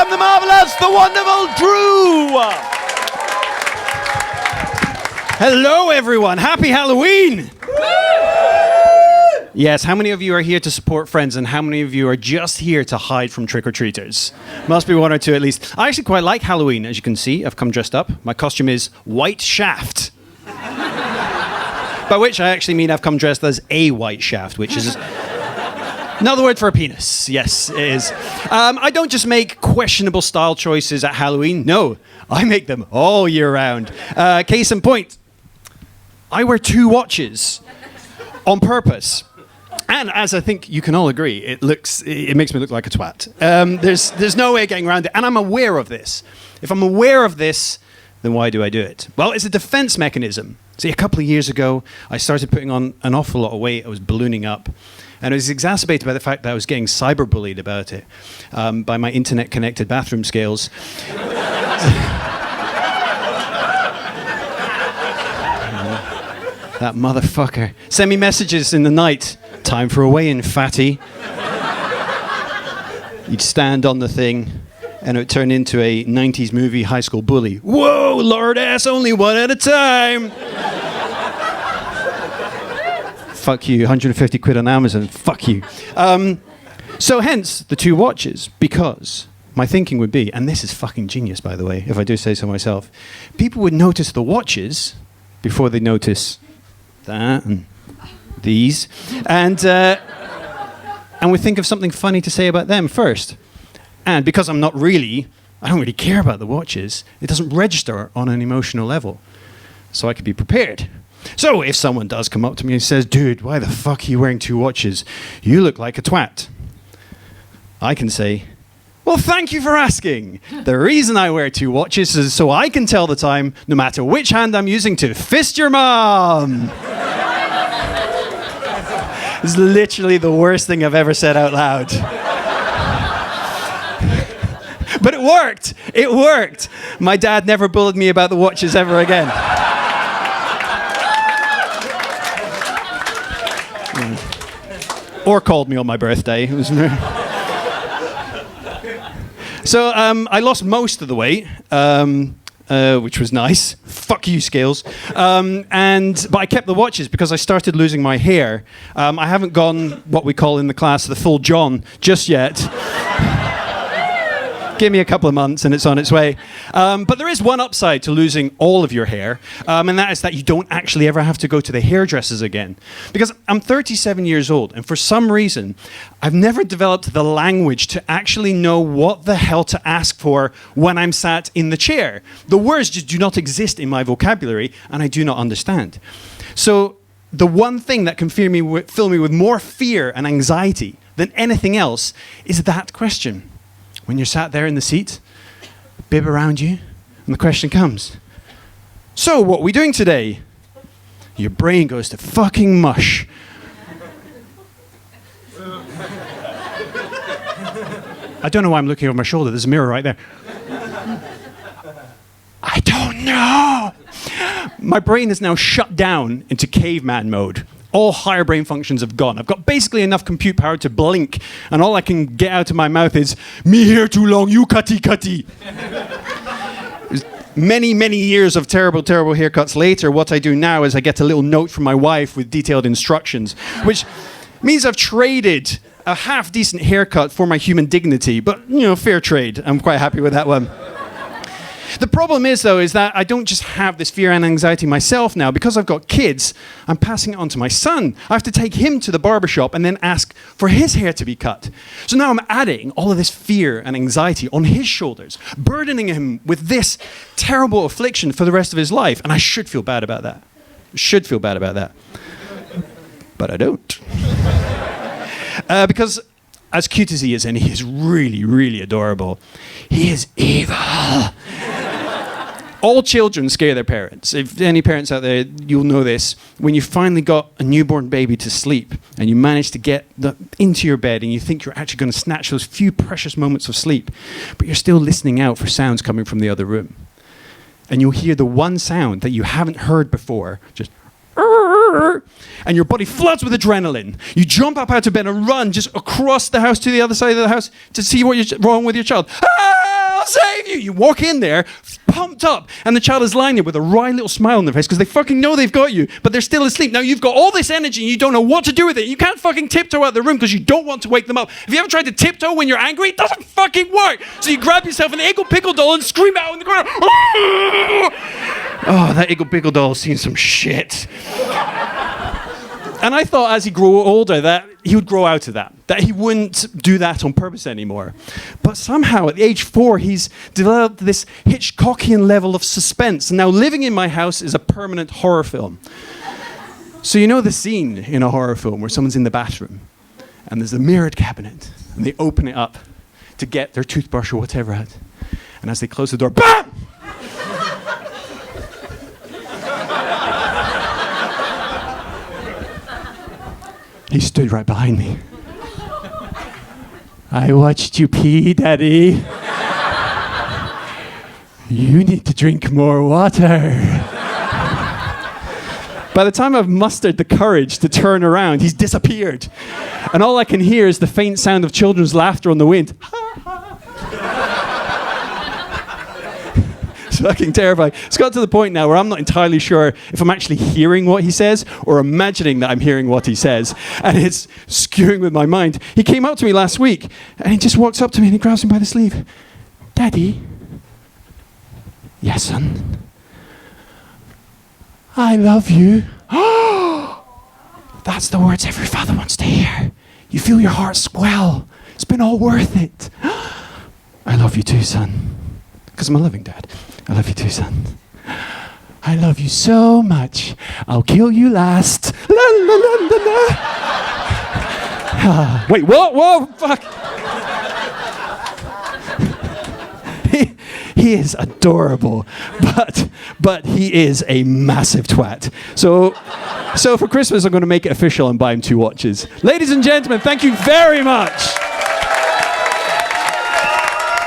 welcome the marvelous, the wonderful Drew. Hello, everyone. Happy Halloween. Yes, how many of you are here to support friends and how many of you are just here to hide from trick-or-treaters? Must be one or two at least. I actually quite like Halloween, as you can see. I've come dressed up. My costume is White Shaft. By which I actually mean I've come dressed as a white shaft, which is another word for a penis. Yes, it is. I don't just make questionable style choices at Halloween. No, I make them all year round. Case in point, I wear 2 watches on purpose. And as I think you can all agree, it makes me look like a twat. There's no way of getting around it. And I'm aware of this. If I'm aware of this, then why do I do it? Well, it's a defense mechanism. See, a couple of years ago, I started putting on an awful lot of weight. I was ballooning up. And it was exacerbated by the fact that I was getting cyberbullied about it by my internet-connected bathroom scales. That motherfucker. Send me messages in the night. Time for a weigh-in, fatty. You'd stand on the thing, and it would turn into a 90s movie high school bully. Whoa, lord ass, only one at a time. Fuck you, 150 quid on Amazon. Fuck you. So hence, the 2 watches, because my thinking would be, and this is fucking genius, by the way, if I do say so myself, people would notice the watches before they notice that and these, and we think of something funny to say about them first. And because I don't really care about the watches, it doesn't register on an emotional level. So I could be prepared. So if someone does come up to me and says, dude, why the fuck are you wearing 2 watches? You look like a twat. I can say, well, thank you for asking. The reason I wear 2 watches is so I can tell the time no matter which hand I'm using to fist your mom. It's literally the worst thing I've ever said out loud. But it worked. It worked. My dad never bullied me about the watches ever again. Or called me on my birthday. It was So I lost most of the weight. Which was nice. Fuck you, scales. But I kept the watches because I started losing my hair. I haven't gone what we call in the class the full John just yet. Give me a couple of months and it's on its way. But there is one upside to losing all of your hair, and that is that you don't actually ever have to go to the hairdressers again. Because I'm 37 years old, and for some reason, I've never developed the language to actually know what the hell to ask for when I'm sat in the chair. The words just do not exist in my vocabulary, and I do not understand. So the one thing that can fill me with more fear and anxiety than anything else is that question. When you're sat there in the seat, bib around you, and the question comes, so what are we doing today? Your brain goes to fucking mush. I don't know why I'm looking over my shoulder. There's a mirror right there. I don't know. My brain is now shut down into caveman mode. All higher brain functions have gone. I've got basically enough compute power to blink, and all I can get out of my mouth is, me here too long, you cutty cutty. Many, many years of terrible, terrible haircuts later, what I do now is I get a little note from my wife with detailed instructions, which means I've traded a half-decent haircut for my human dignity, but, fair trade. I'm quite happy with that one. The problem is, though, is that I don't just have this fear and anxiety myself now. Because I've got kids, I'm passing it on to my son. I have to take him to the barbershop and then ask for his hair to be cut. So now I'm adding all of this fear and anxiety on his shoulders, burdening him with this terrible affliction for the rest of his life. And I should feel bad about that. But I don't. Because as cute as he is, and he is really, really adorable, he is evil. All children scare their parents. If any parents out there, you'll know this. When you finally got a newborn baby to sleep and you manage to get into your bed and you think you're actually going to snatch those few precious moments of sleep, but you're still listening out for sounds coming from the other room. And you'll hear the one sound that you haven't heard before, just and your body floods with adrenaline. You jump up out of bed and run just across the house to the other side of the house to see what's wrong with your child. Ah! I'll save you. You walk in there, pumped up, and the child is lying there with a wry little smile on their face because they fucking know they've got you, but they're still asleep. Now you've got all this energy and you don't know what to do with it. You can't fucking tiptoe out the room because you don't want to wake them up. Have you ever tried to tiptoe when you're angry? It doesn't fucking work. So you grab yourself an Iggle Pickle doll and scream out in the corner. Oh, that Iggle Pickle doll's seen some shit. And I thought as he grew older that he would grow out of that he wouldn't do that on purpose anymore. But somehow at age 4, he's developed this Hitchcockian level of suspense. And now living in my house is a permanent horror film. So you know the scene in a horror film where someone's in the bathroom and there's a mirrored cabinet and they open it up to get their toothbrush or whatever out. And as they close the door, BAM! He stood right behind me. I watched you pee, Daddy. You need to drink more water. By the time I've mustered the courage to turn around, he's disappeared. And all I can hear is the faint sound of children's laughter on the wind. It's fucking terrifying. It's got to the point now where I'm not entirely sure if I'm actually hearing what he says or imagining that I'm hearing what he says. And it's skewing with my mind. He came up to me last week and he just walks up to me and he grabs me by the sleeve. Daddy? Yes, son? I love you. That's the words every father wants to hear. You feel your heart swell. It's been all worth it. I love you too, son. Because I'm a loving dad. I love you too, son. I love you so much. I'll kill you last. La, la, la, la, la. Wait, what? Whoa, fuck. He is adorable, but he is a massive twat. So for Christmas, I'm going to make it official and buy him 2 watches. Ladies and gentlemen, thank you very much.